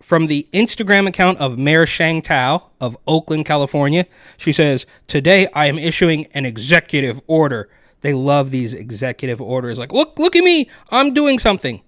from the Instagram account of Mayor Sheng Thao of Oakland, California. She says, "Today I am issuing an executive order." They love these executive orders. Like, look at me. I'm doing something.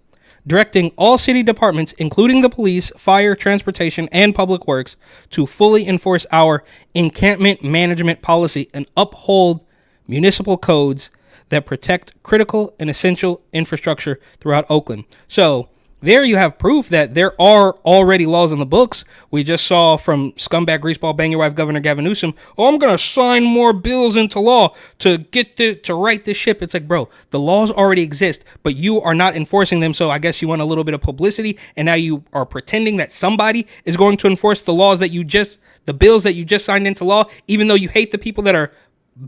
Directing all city departments, including the police, fire, transportation, and public works, to fully enforce our encampment management policy and uphold municipal codes that protect critical and essential infrastructure throughout Oakland. So there you have proof that there are already laws in the books. We just saw from scumbag greaseball bang your wife Governor Gavin Newsom, "Oh, I'm going to sign more bills into law to get to right this ship." It's like, bro, the laws already exist, but you are not enforcing them. So I guess you want a little bit of publicity, and now you are pretending that somebody is going to enforce the laws that the bills that you just signed into law, even though you hate the people that are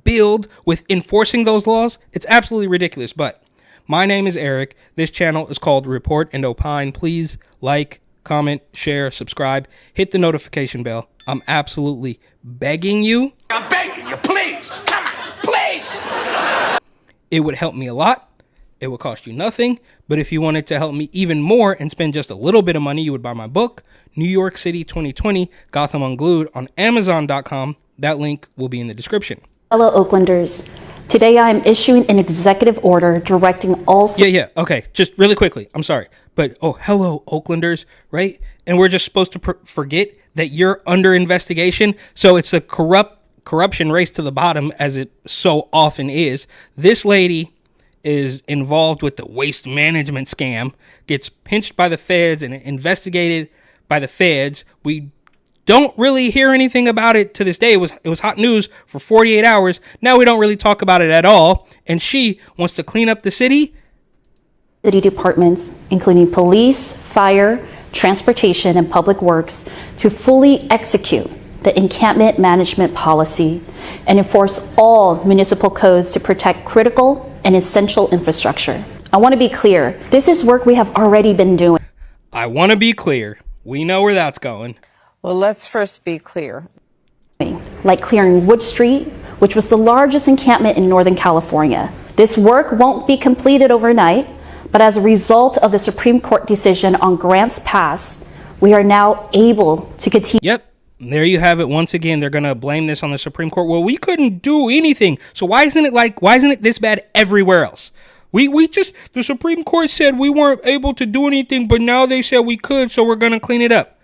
billed with enforcing those laws. It's absolutely ridiculous. But my name is Eric. This channel is called Report and Opine. Please like, comment, share, subscribe, hit the notification bell. I'm absolutely begging you. I'm begging you, please. Come on, please. It would help me a lot. It would cost you nothing. But if you wanted to help me even more and spend just a little bit of money, you would buy my book, New York City 2020, Gotham Unglued, on Amazon.com. That link will be in the description. Hello, Oaklanders. Today I am issuing an executive order directing all... Okay, just really quickly. I'm sorry. But, hello, Oaklanders, right? And we're just supposed to forget that you're under investigation. So it's a corruption race to the bottom, as it so often is. This lady is involved with the waste management scam, gets pinched by the feds and investigated by the feds. We don't really hear anything about it to this day. It was hot news for 48 hours. Now we don't really talk about it at all. And she wants to clean up the city. City departments, including police, fire, transportation, and public works, to fully execute the encampment management policy and enforce all municipal codes to protect critical and essential infrastructure. I want to be clear. This is work we have already been doing. I want to be clear. We know where that's going. Well, let's first be clear. Like clearing Wood Street, which was the largest encampment in Northern California. This work won't be completed overnight, but as a result of the Supreme Court decision on Grants Pass, we are now able to continue. Yep, there you have it. Once again, they're going to blame this on the Supreme Court. Well, we couldn't do anything. So why isn't it this bad everywhere else? The Supreme Court said we weren't able to do anything, but now they said we could, so we're going to clean it up.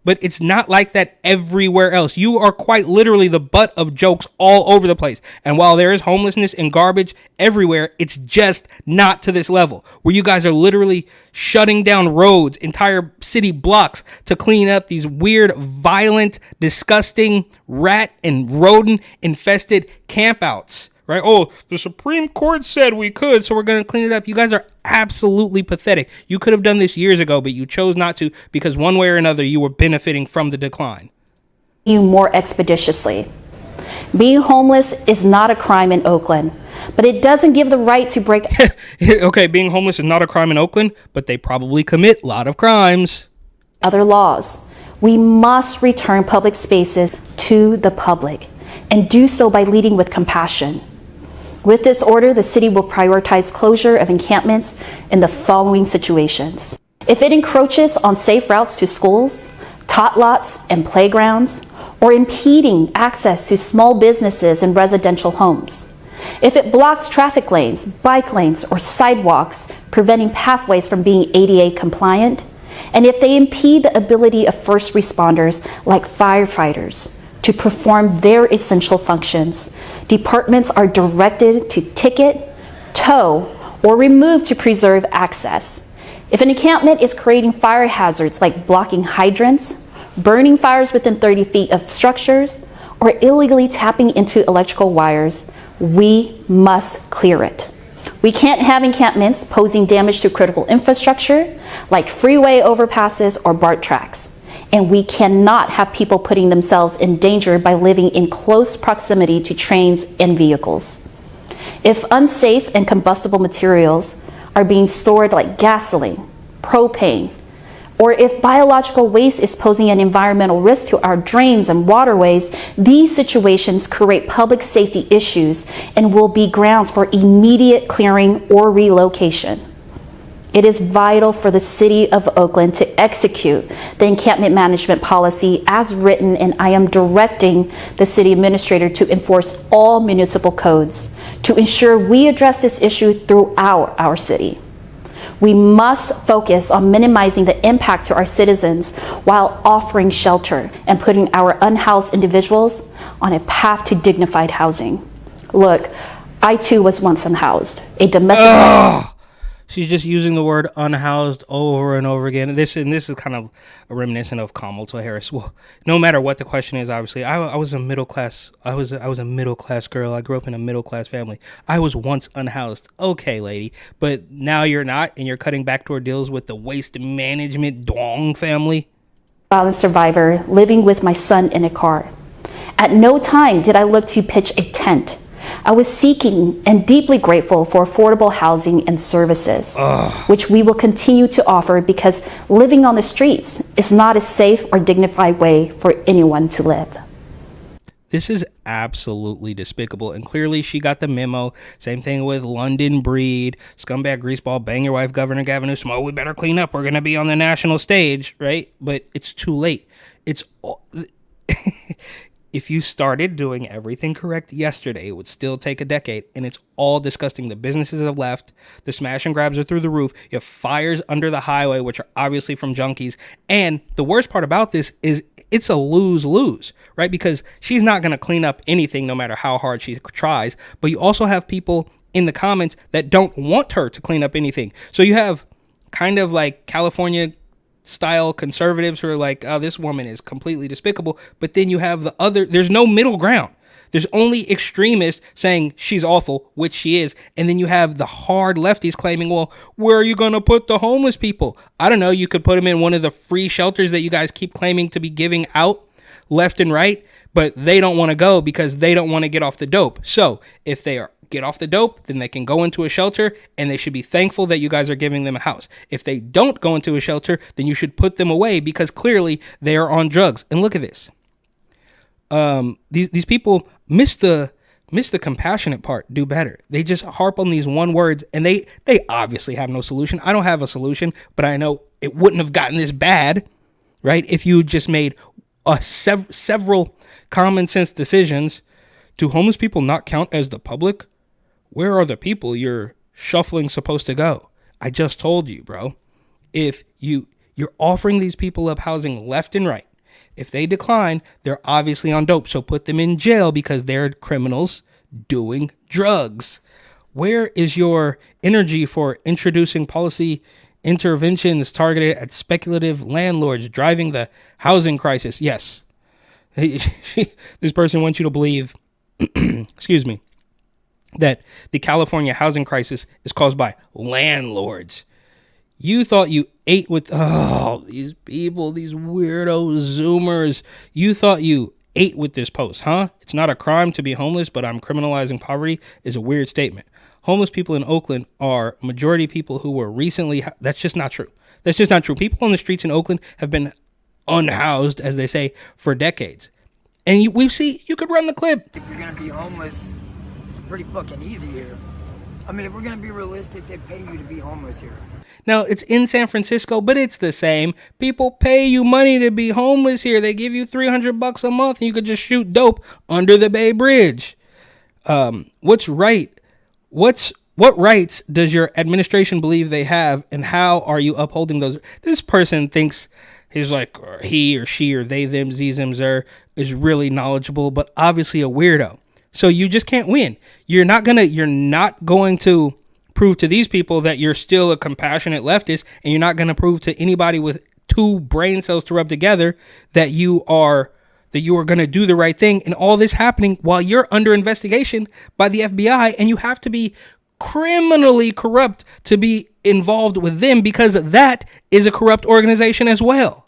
But it's not like that everywhere else. You are quite literally the butt of jokes all over the place. And while there is homelessness and garbage everywhere, it's just not to this level where you guys are literally shutting down roads, entire city blocks to clean up these weird, violent, disgusting, rat and rodent infested campouts. Right? Oh, the Supreme Court said we could, so we're going to clean it up. You guys are absolutely pathetic. You could have done this years ago, but you chose not to because one way or another, you were benefiting from the decline. You more expeditiously. Being homeless is not a crime in Oakland, but it doesn't give the right to break... Okay, being homeless is not a crime in Oakland, but they probably commit a lot of crimes. Other laws. We must return public spaces to the public and do so by leading with compassion. With this order, the city will prioritize closure of encampments in the following situations. If it encroaches on safe routes to schools, tot lots, and playgrounds, or impeding access to small businesses and residential homes. If it blocks traffic lanes, bike lanes, or sidewalks, preventing pathways from being ADA compliant, and if they impede the ability of first responders like firefighters to perform their essential functions, departments are directed to ticket, tow, or remove to preserve access. If an encampment is creating fire hazards like blocking hydrants, burning fires within 30 feet of structures, or illegally tapping into electrical wires, we must clear it. We can't have encampments posing damage to critical infrastructure like freeway overpasses or BART tracks. And we cannot have people putting themselves in danger by living in close proximity to trains and vehicles. If unsafe and combustible materials are being stored like gasoline, propane, or if biological waste is posing an environmental risk to our drains and waterways, these situations create public safety issues and will be grounds for immediate clearing or relocation. It is vital for the city of Oakland to execute the encampment management policy as written, and I am directing the city administrator to enforce all municipal codes to ensure we address this issue throughout our city. We must focus on minimizing the impact to our citizens while offering shelter and putting our unhoused individuals on a path to dignified housing. Look, I too was once unhoused. A domestic... She's just using the word unhoused over and over again. This is kind of a reminiscent of Kamala Harris. Well, no matter what the question is, obviously, I was a middle class. I was a middle class girl. I grew up in a middle class family. I was once unhoused. Okay, lady, but now you're not, and you're cutting backdoor deals with the waste management dong family. Violence survivor living with my son in a car. At no time did I look to pitch a tent. I was seeking and deeply grateful for affordable housing and services, which we will continue to offer because living on the streets is not a safe or dignified way for anyone to live. This is absolutely despicable, and clearly she got the memo. Same thing with London Breed, scumbag greaseball, bang your wife, Governor Gavin Newsom. Oh, we better clean up. We're going to be on the national stage, right? But it's too late. It's all... If you started doing everything correct yesterday, it would still take a decade, and it's all disgusting. The businesses have left. The smash and grabs are through the roof. You have fires under the highway, which are obviously from junkies. And the worst part about this is it's a lose-lose, right? Because she's not going to clean up anything no matter how hard she tries. But you also have people in the comments that don't want her to clean up anything. So you have kind of like California style conservatives who are like, oh, this woman is completely despicable. But then you have the other, there's no middle ground. There's only extremists saying she's awful, which she is. And then you have the hard lefties claiming, well, where are you going to put the homeless people? I don't know. You could put them in one of the free shelters that you guys keep claiming to be giving out left and right, but they don't want to go because they don't want to get off the dope. So if they get off the dope, then they can go into a shelter, and they should be thankful that you guys are giving them a house. If they don't go into a shelter, then you should put them away because clearly they are on drugs. And look at this. These people miss the compassionate part. Do better. They just harp on these one words, and they obviously have no solution. I don't have a solution, but I know it wouldn't have gotten this bad, right? If you just made several common sense decisions. Do homeless people not count as the public? Where are the people you're shuffling supposed to go? I just told you, bro. If you're offering these people up housing left and right, if they decline, they're obviously on dope. So put them in jail because they're criminals doing drugs. Where is your energy for introducing policy interventions targeted at speculative landlords driving the housing crisis? Yes. This person wants you to believe, excuse me, that the California housing crisis is caused by landlords. You thought you ate with, these people, these weirdo Zoomers. You thought you ate with this post, huh? It's not a crime to be homeless, but I'm criminalizing poverty is a weird statement. Homeless people in Oakland are majority people who were recently, that's just not true. That's just not true. People on the streets in Oakland have been unhoused, as they say, for decades. And we see, you could run the clip. If you're going to be homeless, it's pretty fucking easy here. I mean, if we're going to be realistic, they pay you to be homeless here. Now, it's in San Francisco, but it's the same. People pay you money to be homeless here. They give you $300 a month, and you could just shoot dope under the Bay Bridge. What's right? What rights does your administration believe they have, and how are you upholding those? This person thinks he's like, or he or she or they, them, zee, zim, zer, is really knowledgeable, but obviously a weirdo. So you just can't win. You're not going to prove to these people that you're still a compassionate leftist, and you're not going to prove to anybody with two brain cells to rub together that you are going to do the right thing. And all this happening while you're under investigation by the FBI, and you have to be criminally corrupt to be involved with them because that is a corrupt organization as well.